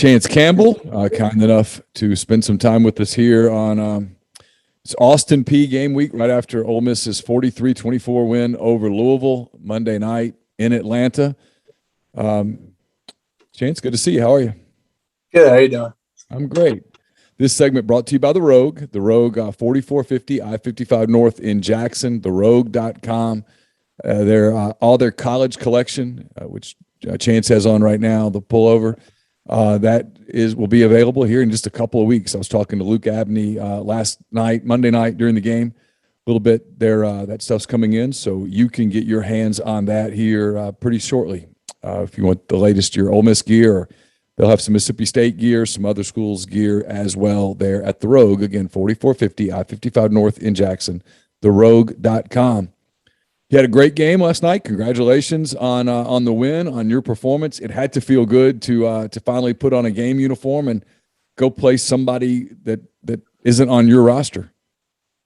Chance Campbell, kind enough to spend some time with us here on it's Austin P game week right after Ole Miss's 43-24 win over Louisville Monday night in Atlanta. Chance, good to see you. How are you? Good. How you doing? I'm great. This segment brought to you by The Rogue 4450 I-55 North in Jackson, therogue.com. All their college collection, which Chance has on right now, the pullover, will be available here in just a couple of weeks. I was talking to Luke Abney Monday night during the game, a little bit there. That stuff's coming in, so you can get your hands on that here pretty shortly. If you want the latest your Ole Miss gear, or they'll have some Mississippi State gear, some other schools' gear as well there at The Rogue. Again, 4450 I-55 North in Jackson, therogue.com. You had a great game last night. Congratulations on the win, on your performance. It had to feel good to finally put on a game uniform and go play somebody that isn't on your roster.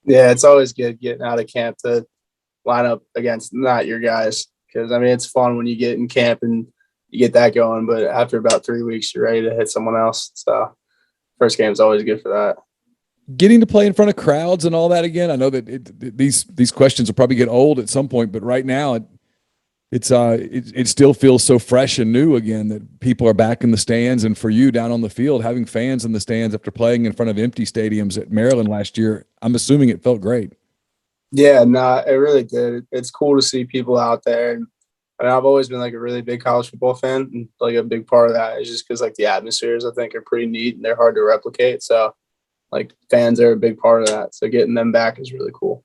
Yeah, it's always good getting out of camp to line up against not your guys, because, I mean, it's fun when you get in camp and you get that going, but after about 3 weeks, you're ready to hit someone else. So first game is always good for that. Getting to play in front of crowds and all that again. I know that these questions will probably get old at some point, but right now it still feels so fresh and new again that people are back in the stands. And for you down on the field, having fans in the stands after playing in front of empty stadiums at Maryland last year, I'm assuming it felt great. Yeah, no, it really did. It's cool to see people out there. And I've always been like a really big college football fan, and like a big part of that is just because like the atmospheres I think are pretty neat and they're hard to replicate. So like fans are a big part of that. So getting them back is really cool.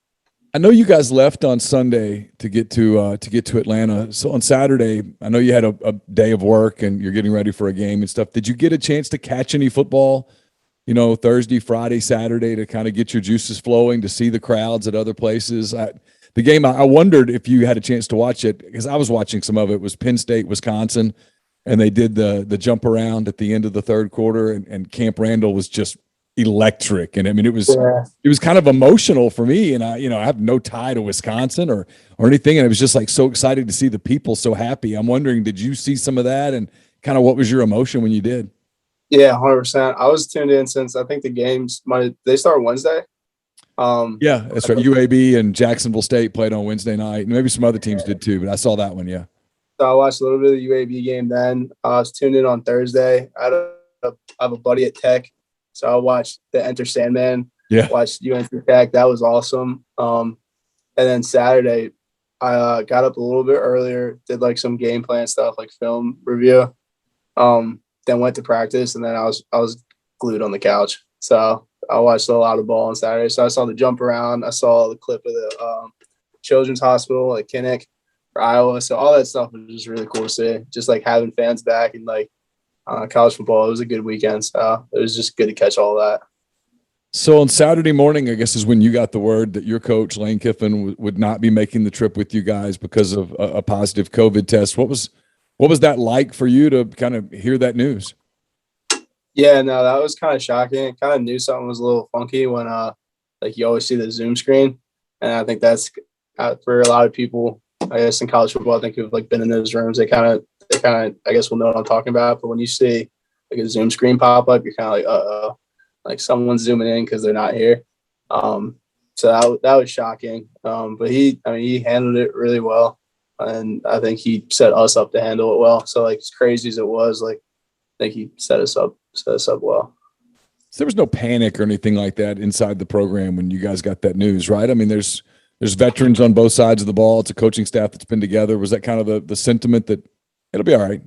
I know you guys left on Sunday to get to Atlanta. So on Saturday, I know you had a day of work and you're getting ready for a game and stuff. Did you get a chance to catch any football, Thursday, Friday, Saturday, to kind of get your juices flowing, to see the crowds at other places? The game, I wondered if you had a chance to watch it, because I was watching some of it. It was Penn State, Wisconsin, and they did the jump around at the end of the third quarter, and Camp Randall was just electric. And I mean, it was kind of emotional for me. And I have no tie to Wisconsin or anything. And I was just like so excited to see the people so happy. I'm wondering, did you see some of that, and kind of what was your emotion when you did? Yeah, 100%. I was tuned in since I think the games they start Wednesday. Yeah, that's right. UAB and Jacksonville State played on Wednesday night. And maybe some other teams did too, but I saw that one. Yeah. So I watched a little bit of the UAB game then. I was tuned in on Thursday. I have a buddy at Tech, so I watched the Enter Sandman. Yeah. Watched UNC Tech. That was awesome. And then Saturday, I got up a little bit earlier, did like some game plan stuff, like film review. Then went to practice, and then I was glued on the couch. So I watched a lot of ball on Saturday. So I saw the jump around. I saw the clip of the Children's Hospital at Kinnick for Iowa. So all that stuff was just really cool to see. Just like having fans back and like college football. It was a good weekend. So it was just good to catch all that. So on Saturday morning, I guess, is when you got the word that your coach, Lane Kiffin, would not be making the trip with you guys because of a positive COVID test. What was that like for you to kind of hear that news? Yeah, no, that was kind of shocking. Kind of knew something was a little funky when like you always see the Zoom screen. And I think that's for a lot of people, I guess, in college football, I think who've like been in those rooms, they kind of, I guess, will know what I'm talking about. But when you see like a Zoom screen pop up, you're kind of like, uh-oh, like someone's zooming in because they're not here. So that was shocking. But he handled it really well. And I think he set us up to handle it well. So like as crazy as it was, like I think he set us up well. So there was no panic or anything like that inside the program when you guys got that news, right? I mean, there's veterans on both sides of the ball. It's a coaching staff that's been together. Was that kind of the sentiment that it'll be all right?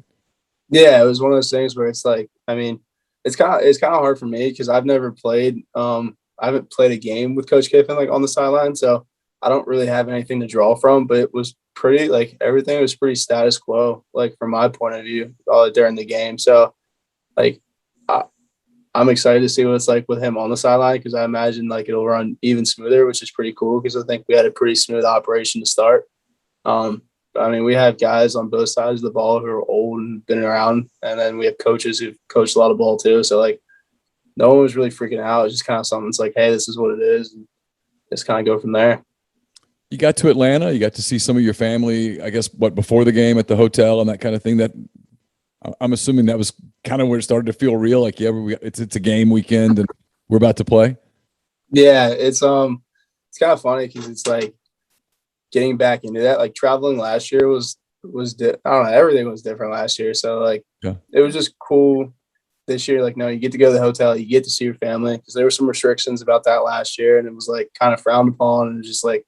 Yeah, it was one of those things where it's like, I mean, it's kind of hard for me because I've never played. I haven't played a game with Coach Kiffin like on the sideline, so I don't really have anything to draw from. But it was pretty like everything was pretty status quo, like from my point of view, during the game. So like I'm excited to see what it's like with him on the sideline, because I imagine like it'll run even smoother, which is pretty cool because I think we had a pretty smooth operation to start. I mean, we have guys on both sides of the ball who are old and been around, and then we have coaches who've coached a lot of ball too. So like no one was really freaking out. It's just kind of something that's like, hey, this is what it is, and just kind of go from there. You got to Atlanta. You got to see some of your family, I guess, before the game at the hotel and that kind of thing. That I'm assuming that was kind of where it started to feel real. Like, yeah, it's a game weekend and we're about to play. Yeah, it's kind of funny because it's like getting back into that. Like traveling last year I don't know, everything was different last year. So like, Yeah. it was just cool this year. Like, no, you get to go to the hotel, you get to see your family, because there were some restrictions about that last year, and it was like kind of frowned upon, and just like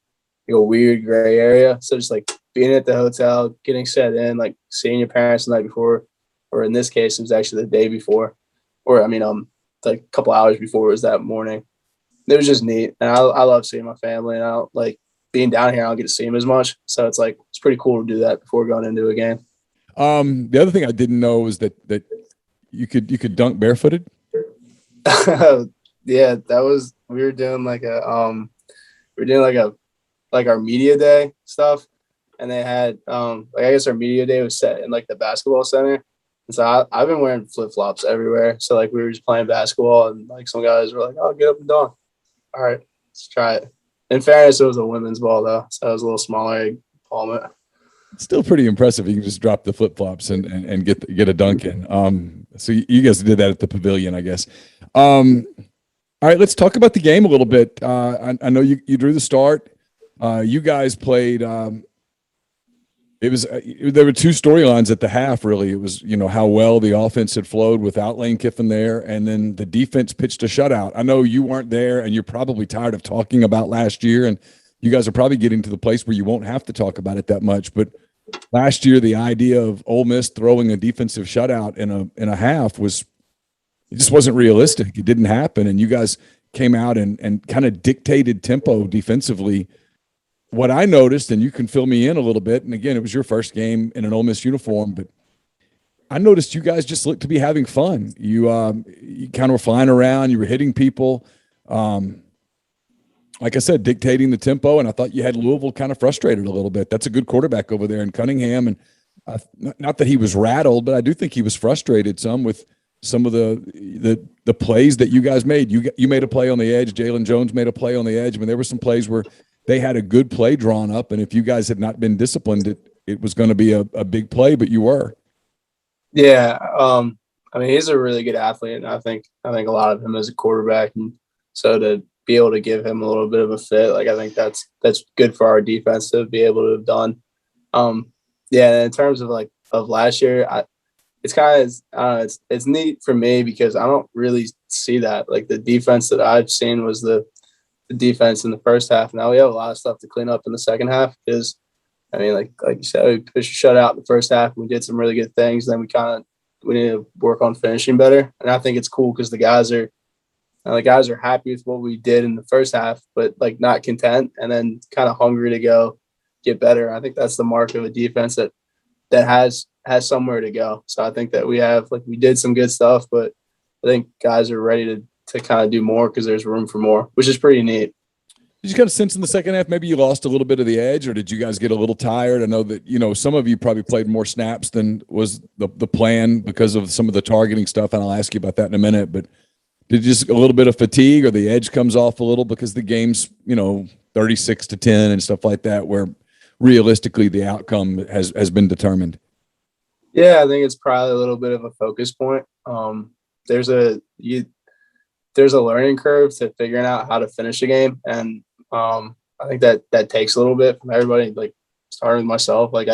a weird gray area. So just like being at the hotel, getting set in, like seeing your parents the night before, or in this case, it was actually the day before, or I mean, like a couple hours before, it was that morning. It was just neat, and I love seeing my family, and I don't like being down here. I don't get to see them as much, so it's like it's pretty cool to do that before going into a game. The other thing I didn't know was that you could dunk barefooted. Yeah, that was we were doing like our media day stuff, and they had like I guess our media day was set in like the basketball center, and so I've been wearing flip flops everywhere. So like we were just playing basketball, and like some guys were like, "Oh, get up and dunk." All right, let's try it. In fairness, it was a women's ball though, so it was a little smaller. Palm it. Still pretty impressive. You can just drop the flip flops and get a dunk in. So you guys did that at the pavilion, I guess. All right, let's talk about the game a little bit. I know you drew the start. You guys played. It was there were two storylines at the half. Really, it was how well the offense had flowed without Lane Kiffin there, and then the defense pitched a shutout. I know you weren't there, and you're probably tired of talking about last year, and you guys are probably getting to the place where you won't have to talk about it that much. But last year, the idea of Ole Miss throwing a defensive shutout in a half it just wasn't realistic. It didn't happen, and you guys came out and kind of dictated tempo defensively. What I noticed, and you can fill me in a little bit, and again, it was your first game in an Ole Miss uniform, but I noticed you guys just looked to be having fun. You kind of were flying around, you were hitting people, like I said, dictating the tempo, and I thought you had Louisville kind of frustrated a little bit. That's a good quarterback over there in Cunningham, and not that he was rattled, but I do think he was frustrated some with some of the plays that you guys made. You made a play on the edge. Jalen Jones made a play on the edge. I mean, there were some plays where they had a good play drawn up, and if you guys had not been disciplined, it was going to be a big play, but you were. Yeah, I mean, he's a really good athlete, and I think a lot of him as a quarterback, and so to be able to give him a little bit of a fit, like I think that's good for our defense to be able to have done. Yeah, in terms of of last year, it's kind of I don't know, it's neat for me because I don't really see that. Like the defense that I've seen was the defense in the first half. Now we have a lot of stuff to clean up in the second half because, I mean, like you said, we pushed a shutout in the first half. We did some really good things. Then we need to work on finishing better. And I think it's cool because the guys are happy with what we did in the first half, but like not content, and then kind of hungry to go get better. I think that's the mark of a defense that has somewhere to go. So I think that we did some good stuff, but I think guys are ready to kind of do more because there's room for more, which is pretty neat. Did you kind of sense in the second half maybe you lost a little bit of the edge, or did you guys get a little tired? I know that some of you probably played more snaps than was the plan because of some of the targeting stuff, and I'll ask you about that in a minute. But did just a little bit of fatigue, or the edge comes off a little because the game's 36-10 and stuff like that, where realistically the outcome has been determined? Yeah, I think it's probably a little bit of a focus point. There's a learning curve to figuring out how to finish a game, and I think that takes a little bit from everybody. Like starting with myself, like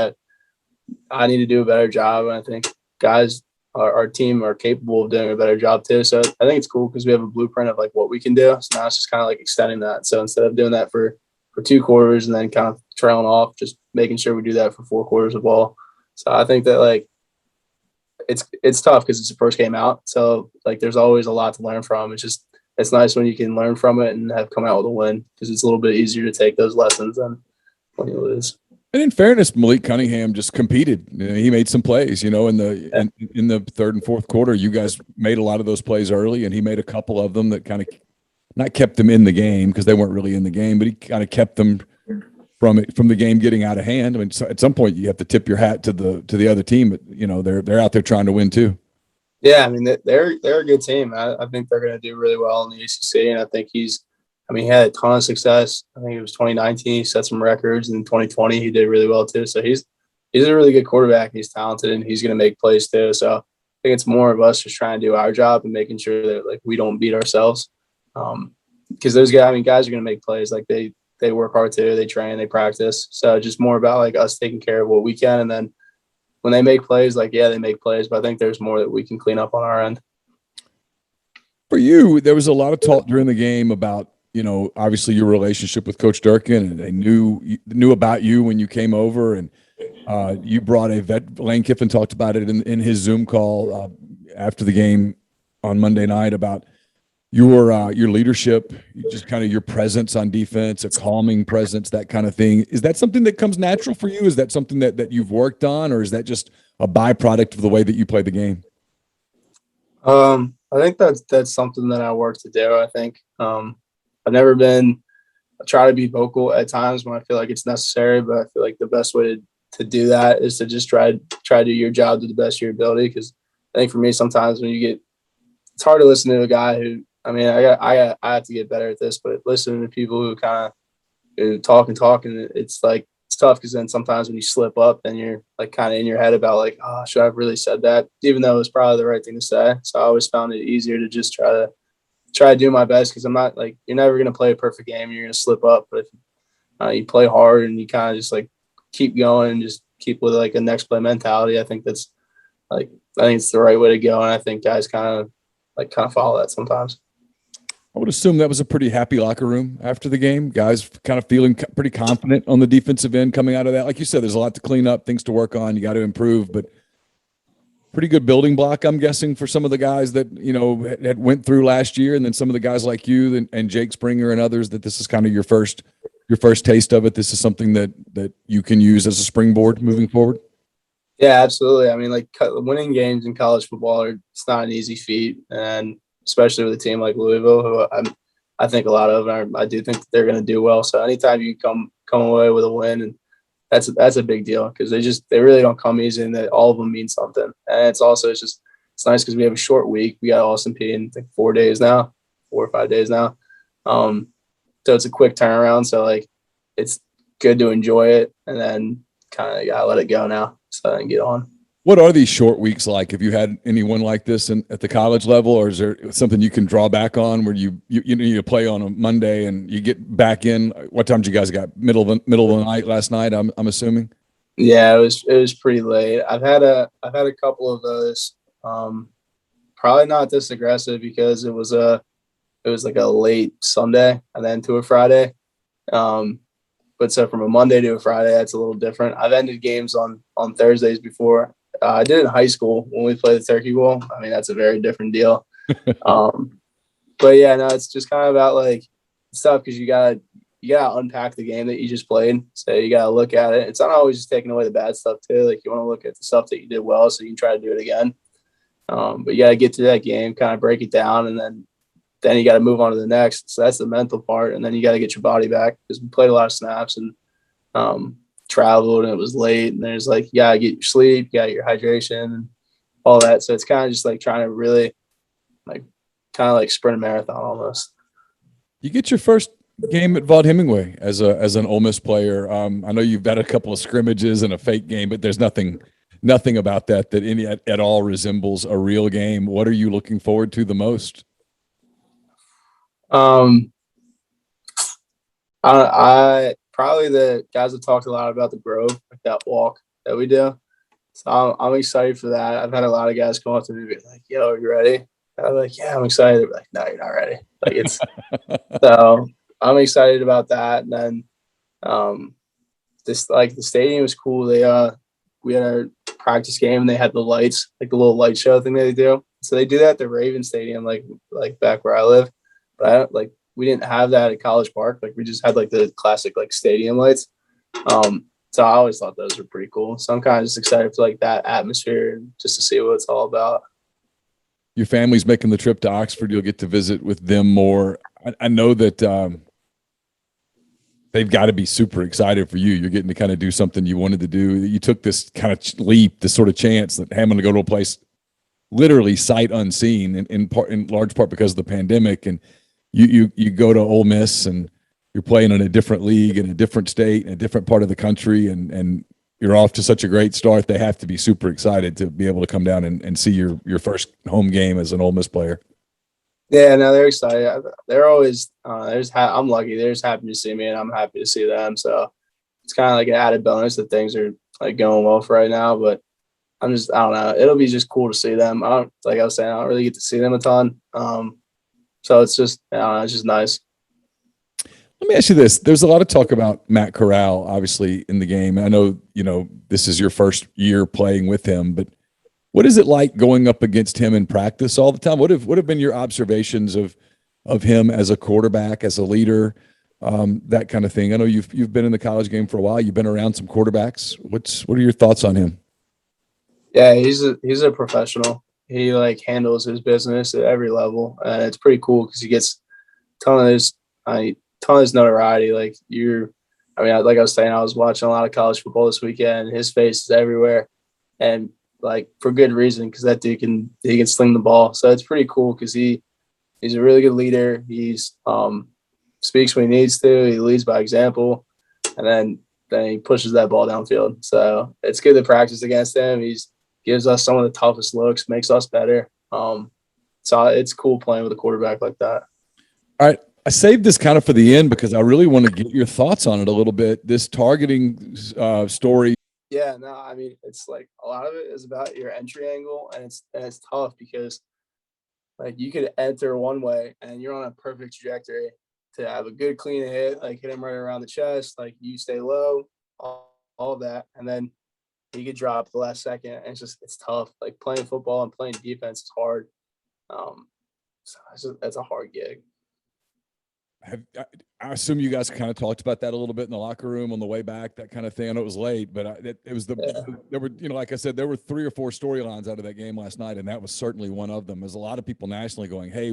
I need to do a better job, and I think guys, our team are capable of doing a better job too. So I think it's cool because we have a blueprint of like what we can do. So now it's just kind of like extending that. So instead of doing that for 2 quarters and then kind of trailing off, just making sure we do that for 4 quarters of ball. So I think that like it's tough because it's the first game out. So like there's always a lot to learn from. It's nice when you can learn from it and have come out with a win because it's a little bit easier to take those lessons than when you lose. And in fairness, Malik Cunningham just competed. He made some plays, in the third and fourth quarter. You guys made a lot of those plays early, and he made a couple of them that kind of not kept them in the game because they weren't really in the game, but he kind of kept them from the game getting out of hand. I mean, so at some point you have to tip your hat to the other team, but they're out there trying to win too. Yeah, I mean they're a good team. I think they're going to do really well in the ACC, and I think he had a ton of success. I think it was 2019. He set some records, and in 2020 he did really well too. So he's he's a really good quarterback. He's talented and he's going to make plays too. So I think it's more of us just trying to do our job and making sure that like we don't beat ourselves. Because those guys, I mean, guys are going to make plays. Like they work hard too. They train, they practice. So just more about like us taking care of what we can. And then when they make plays, like, yeah, they make plays, but I think there's more that we can clean up on our end. For you, there was a lot of talk during the game about, obviously your relationship with Coach Durkin, and they knew about you when you came over, and you brought a vet. Lane Kiffin talked about it in his Zoom call after the game on Monday night about your leadership, just kind of your presence on defense, a calming presence, that kind of thing. Is that something that comes natural for you? Is that something that you've worked on, or is that just a byproduct of the way that you play the game? I think that's something that I work to do. I think I've never been. I try to be vocal at times when I feel like it's necessary, but I feel like the best way to do that is to just try to do your job to the best of your ability. Because I think for me, sometimes when it's hard to listen to a guy who. I mean, I have to get better at this, but listening to people who talk and it's like it's tough because then sometimes when you slip up, then you're like kind of in your head about like, oh, should I have really said that? Even though it's probably the right thing to say. So I always found it easier to just try to do my best because I'm not like you're never gonna play a perfect game. You're gonna slip up, but if you play hard and you kind of just like keep going and just keep with like a next play mentality, I think it's the right way to go. And I think guys kind of follow that sometimes. I would assume that was a pretty happy locker room after the game. Guys kind of feeling pretty confident on the defensive end coming out of that. Like you said, there's a lot to clean up, things to work on. You got to improve, but pretty good building block, I'm guessing, for some of the guys that, had went through last year. And then some of the guys like you and Jake Springer and others, that this is kind of your first taste of it. This is something that you can use as a springboard moving forward. Yeah, absolutely. I mean, like winning games in college football, it's not an easy feat. And especially with a team like Louisville, who I think a lot of them I do think they're going to do well. So anytime you come away with a win, and that's a big deal because they really don't come easy, and that all of them mean something. And it's nice because we have a short week. We got Austin P in like 4 or 5 days now. So it's a quick turnaround. So like it's good to enjoy it, and then kind of gotta let it go now so I can get on. What are these short weeks like? Have you had anyone like this at the college level, or is there something you can draw back on where you play on a Monday and you get back in? What time did you guys got? Middle of the night last night, I'm assuming. Yeah, it was pretty late. I've had a couple of those. Probably not this aggressive because it was like a late Sunday and then to a Friday. But so from a Monday to a Friday, that's a little different. I've ended games on Thursdays before. I did it in high school when we played the Turkey Bowl. I mean, that's a very different deal. But yeah, no, it's just kind of about like stuff because you gotta unpack the game that you just played. So you gotta look at it. It's not always just taking away the bad stuff too. Like you want to look at the stuff that you did well, so you can try to do it again. But you gotta get to that game, kind of break it down, and then you got to move on to the next. So that's the mental part, and then you got to get your body back because we played a lot of snaps and traveled, and it was late. And there's like you got to get your sleep, you got your hydration, and all that. So it's kind of just like trying to really like sprint a marathon almost. You get your first game at Vaught Hemingway as an Ole Miss player. I know you've had a couple of scrimmages and a fake game, but there's nothing about that at all resembles a real game. What are you looking forward to the most? I probably the guys have talked a lot about the Grove, like that walk that we do. So I'm excited for that. I've had a lot of guys come up to me and be like, "Yo, are you ready?" And I'm like, "Yeah, I'm excited." They're like, "No, you're not ready." Like it's so I'm excited about that. And then the stadium was cool. We had our practice game and they had the lights, like the little light show thing that they do. So they do that at the Raven Stadium, like back where I live. But we didn't have that at College Park. Like we just had like the classic like stadium lights. So I always thought those were pretty cool. So I'm kind of just excited for like that atmosphere and just to see what it's all about. Your family's making the trip to Oxford. You'll get to visit with them more. I know that they've got to be super excited for you. You're getting to kind of do something you wanted to do. You took this kind of leap, this sort of chance that having to go to a place literally sight unseen in large part because of the pandemic. And you go to Ole Miss and you're playing in a different league in a different state in a different part of the country. And you're off to such a great start. They have to be super excited to be able to come down and see your first home game as an Ole Miss player. Yeah, no, they're excited. They're always I'm lucky. They're just happy to see me, and I'm happy to see them. So it's kind of like an added bonus that things are like going well for right now. But I don't know. It'll be just cool to see them. Like I was saying, I don't really get to see them a ton. So it's just, I don't know, it's just nice. Let me ask you this. There's a lot of talk about Matt Corral, obviously, in the game. I know, this is your first year playing with him, but what is it like going up against him in practice all the time? What have been your observations of him as a quarterback, as a leader, that kind of thing? I know you've been in the college game for a while. You've been around some quarterbacks. What are your thoughts on him? Yeah, he's a professional. He like handles his business at every level, and it's pretty cool because he gets ton of his ton of his notoriety. Like like I was saying, I was watching a lot of college football this weekend. And his face is everywhere, and like for good reason because that dude can sling the ball. So it's pretty cool because he's a really good leader. He's speaks when he needs to. He leads by example, and then he pushes that ball downfield. So it's good to practice against him. Gives us some of the toughest looks, makes us better. So it's cool playing with a quarterback like that. All right. I saved this kind of for the end because I really want to get your thoughts on it a little bit. This targeting story. Yeah, no, I mean, it's like a lot of it is about your entry angle, and it's tough because like you could enter one way and you're on a perfect trajectory to have a good clean hit, like hit him right around the chest, like you stay low, all of that, and then he could drop the last second. And it's tough. Like playing football and playing defense is hard. So it's a hard gig. I assume you guys kind of talked about that a little bit in the locker room on the way back, that kind of thing. I know it was late, but it was there were, like I said, there were 3 or 4 storylines out of that game last night, and that was certainly one of them. There's a lot of people nationally going, hey,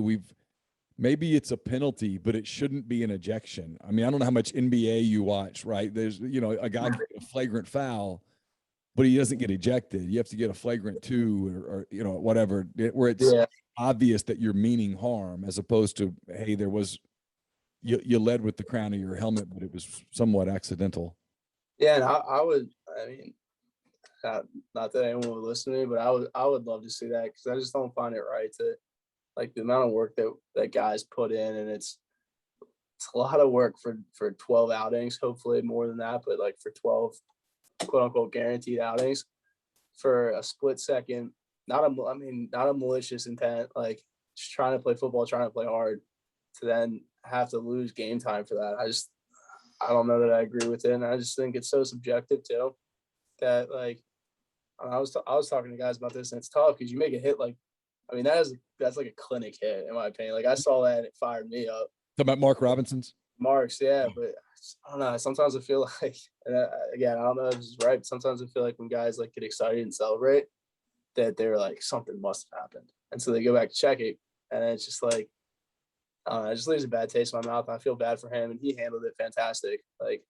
maybe it's a penalty, but it shouldn't be an ejection. I mean, I don't know how much NBA you watch, right? There's, a guy can get a flagrant foul, but he doesn't get ejected. You have to get a flagrant 2 or whatever, where it's obvious that you're meaning harm, as opposed to, hey, there was you led with the crown of your helmet, but it was somewhat accidental. Yeah, and I mean, not that anyone would listen to me, but I would love to see that because I just don't find it right to like the amount of work that guys put in, and it's a lot of work for 12 outings, hopefully more than that, but like for 12 quote unquote guaranteed outings for a split second, not a malicious intent, like just trying to play football, trying to play hard, to then have to lose game time for that. I don't know that I agree with it, and I just think it's so subjective too. That like I was talking to guys about this, and it's tough because you make a hit like, I mean that's like a clinic hit in my opinion. Like I saw that and it fired me up. Talking about Mark Robinson's? Marks, yeah, but I don't know. Sometimes I feel like, and again, I don't know if this is right, but sometimes I feel like when guys like get excited and celebrate, that they're like something must have happened, and so they go back to check it, and it's just like, it just leaves a bad taste in my mouth. I feel bad for him, and he handled it fantastic, like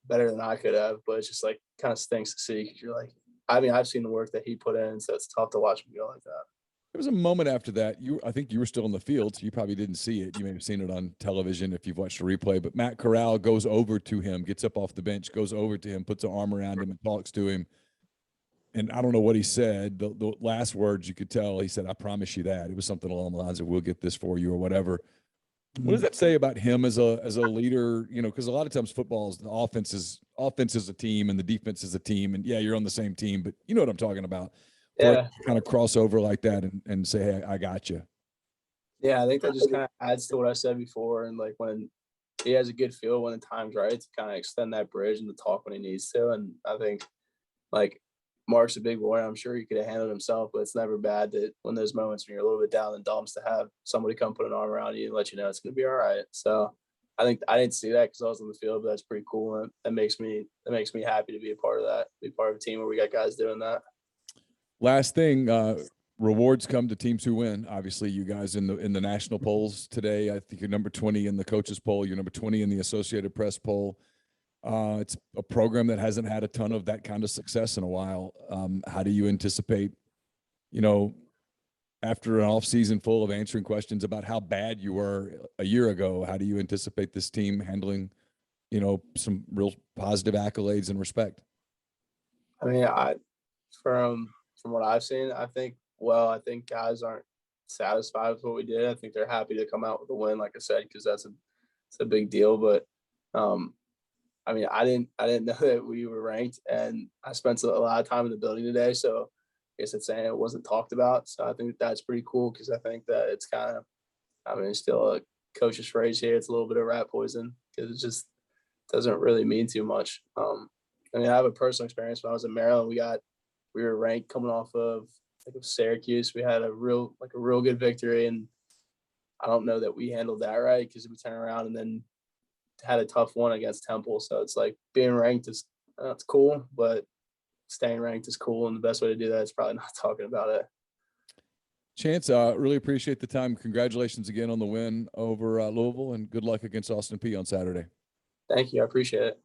better than I could have. But it's just like kind of stinks to see because you're like, I mean, I've seen the work that he put in, so it's tough to watch him go like that. There was a moment after that. I think you were still in the field, so you probably didn't see it. You may have seen it on television if you've watched the replay. But Matt Corral goes over to him, gets up off the bench, goes over to him, puts an arm around him, and talks to him. And I don't know what he said. The last words you could tell, he said, "I promise you that." It was something along the lines of, "We'll get this for you," or whatever. What does that say about him as a leader? Because a lot of times the offense is a team and the defense is a team, and yeah, you're on the same team, but you know what I'm talking about. Yeah, Kind of cross over like that and say, "Hey, I got you." yeah, I think that just kind of adds to what I said before, and like when he has a good feel when the time's right to kind of extend that bridge and to talk when he needs to, and I think like Mark's a big boy. I'm sure he could have handled himself, but it's never bad that when those moments when you're a little bit down in the dumps to have somebody come put an arm around you and let you know it's going to be all right. So I think I didn't see that because I was on the field, but that's pretty cool. And that makes me happy to be a part of that, be part of a team where we got guys doing that. Last thing, rewards come to teams who win. Obviously, you guys in the national polls today, I think you're number 20 in the coaches poll. You're number 20 in the Associated Press poll. It's a program that hasn't had a ton of that kind of success in a while. How do you anticipate, after an offseason full of answering questions about how bad you were a year ago, how do you anticipate this team handling, some real positive accolades and respect? I mean, from what I've seen, I think guys aren't satisfied with what we did. I think they're happy to come out with a win, like I said, because it's a big deal. But I mean, I didn't know that we were ranked, and I spent a lot of time in the building today, so I guess it's saying it wasn't talked about. So I think that's pretty cool because I think that it's kind of, I mean, it's still a coach's phrase here. It's a little bit of rat poison because it just doesn't really mean too much. I mean, I have a personal experience when I was in Maryland. We were ranked coming off of Syracuse. We had a real good victory, and I don't know that we handled that right because we turned around and then had a tough one against Temple. So it's like being ranked is it's cool, but staying ranked is cool, and the best way to do that is probably not talking about it. Chance, really appreciate the time. Congratulations again on the win over Louisville, and good luck against Austin Peay on Saturday. Thank you. I appreciate it.